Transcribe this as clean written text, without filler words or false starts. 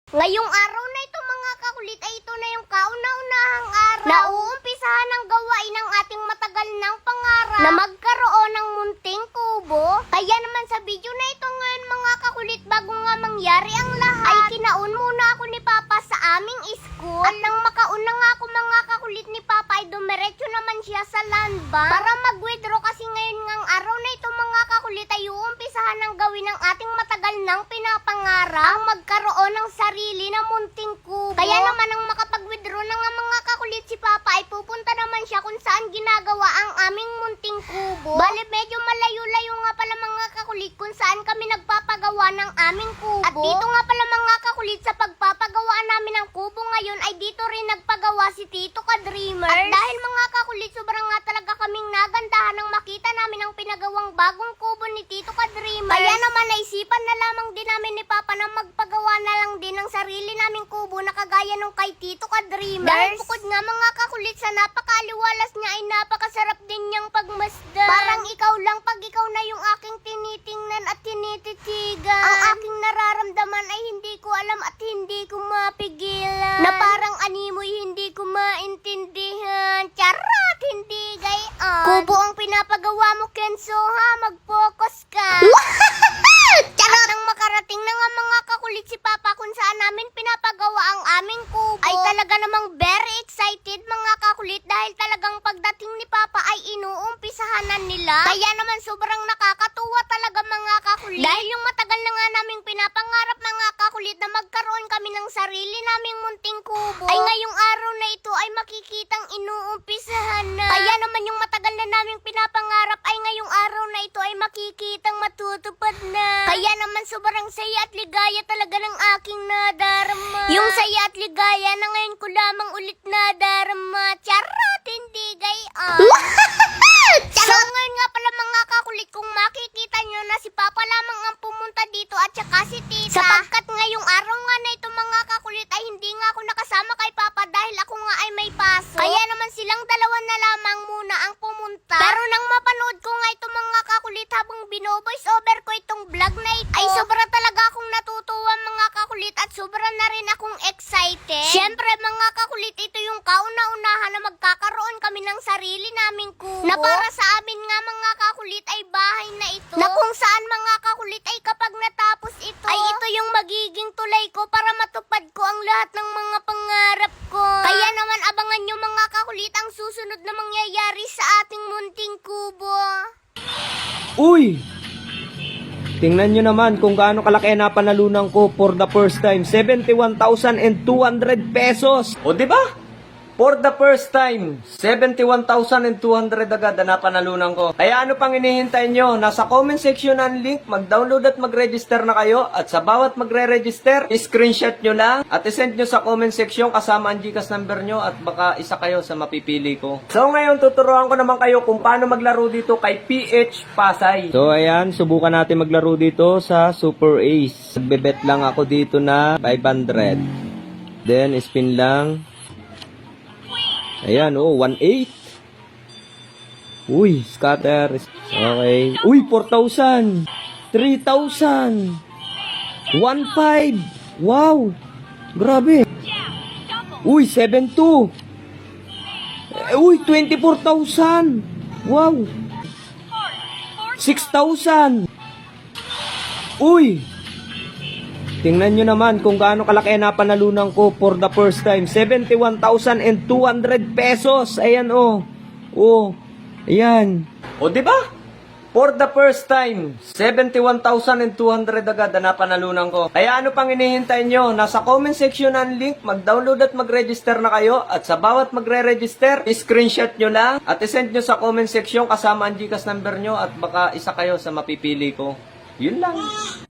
Ngayong araw na ito mga kakulit ay ito na yung kauna-unahang araw na uumpisahan ang gawain ng ating matagal ng pangarap na magkaroon ng munting kubo. Kaya naman sa video na ito ngayon mga kakulit, bago nga mangyari ang lahat, ay kinaun muna ako ni Papa sa aming school. At nang makauna nga ako mga kakulit ni Papa ay dumiretso naman siya sa land bank para mag-withdraw, kasi ngayon ngang araw na ito mga kakulit ay uumpisahan ang gawin ng ating matagal ng pinapangarap, ang magkaroon ng sarili na munting kubo. Kaya naman ang makapag-withdraw na nga mga kakulit si Papa ay pupunta naman siya kung saan ginagawa ang aming munting kubo. Bale medyo malayo-layo nga pala mga kakulit kung saan kami nagpapagawa ng aming kubo. At dito nga pala mga kakulit, sa pagpapagawa namin ng kubo ngayon ay dito rin nagpagawa si Tito Ka-Dreamers. At dahil mga kakulit, sobrang nga talaga kaming nagandahan nang makita namin ang pinagawang bagong kubo ni Tito Ka-Dreamers. Kaya naman naisipan na lamang din namin ni Papa na magpagawa na lang din ng sarili naming kubo na kagaya nung kay Tito Ka-Dreamers. Dahil bukod nga mga kakulit sa napakaliwalas niya ay napakasarap din niyang pagmasdan. Parang ikaw lang pag ikaw na yung aking tinitingnan at tinititigan. Ang aking nararamdaman ay hindi ko alam at hindi ko mapigilan. Na parang animoy hindi ko maintindihan. Charot! Hindi gayon. Kubo ang pinapagawa mo, Kenzo, ha? Mag-focus ka. Charot! At nang makarating na nga mga kakulit si Papa kung saan namin pinapagawa ang aming kubo, ay talaga namang very excited mga kakulit, dahil talagang pagdating ni Papa ay inuumpisahan na nila. Kaya naman sobrang nakakatuwa talaga mga kakulit, dahil yung matagal na nga naming pinapangarap mga kakulit na magkaroon kami ng sarili naming munting kubo, ay ngayong araw na ito ay makikitang inuumpisahan na. Kaya naman yung matagal na naming pinapangarap ay ngayong araw na ito ay makikitang matutupad na. Kaya naman sobrang saya at ligaya talaga ng aking nadarama. Yung saya at ligaya na ngayon ko lamang ulit nadarama. Charot! Hindi gayon. So ngayon nga pala mga kakulit, kung makikita nyo na si Papa lamang ang pumunta dito at saka si Tita, sapagkat ngayong araw nga na ito mga kakulit ay hindi nga ako nakasama kay Papa dahil ako nga ay may pasok. Kaya naman silang dalawa na lamang muna ang pumunta. Pero nang mapanood ko nga ito mga kakulit habang bino-voice over ko itong vlog na ito, ay sobra talaga akong natutuwa mga kakulit at sobra na rin akong excited. Syempre mga kakulit, ito yung kauna-unahan na magkakaroon kami ng sarili naming kubo, na para sa amin nga mga kakulit ay bahay na ito, na kung saan mga kakulit ay kapag natapos ito, ay ito yung magiging tulay ko para matupad ko ang lahat ng mga pangarap ko. Kaya naman abangan nyo mga kakulit ang susunod na mangyayari sa ating munting kubo. Uy! Tingnan nyo naman kung gaano kalaki na panalunan ko for the first time. 71,200 pesos. O diba? For the first time, 71,200 agad na napanalunan ko. Kaya ano pang hinihintay nyo? Nasa comment section ang link, mag-download at mag-register na kayo. At sa bawat magre-register, screenshot nyo lang at isend nyo sa comment section kasama ang GCash number nyo at baka isa kayo sa mapipili ko. So ngayon, tuturuan ko naman kayo kung paano maglaro dito kay PH Pasay. So ayan, subukan natin maglaro dito sa Super Ace. Nagbebet lang ako dito na 500. Then, spin lang. Ayan, oh, 1.8. Uy, scatter. Okay. Uy, 4,000. 3,000. 1.5. Wow. Grabe. Uy, 7.2. Uy, 24,000. Wow. 6,000. Uy. Tingnan nyo naman kung gaano kalaki na panalunan ko for the first time. 71,200 pesos. Ayan, oh. Oh. Ayan. O, diba? For the first time, 71,200 agad na napanalunan ko. Kaya ano pang hinihintay nyo? Nasa comment section ang link, mag-download at mag-register na kayo. At sa bawat magre-register, screenshot nyo lang at isend nyo sa comment section kasama ang GCash number nyo at baka isa kayo sa mapipili ko. Yun lang.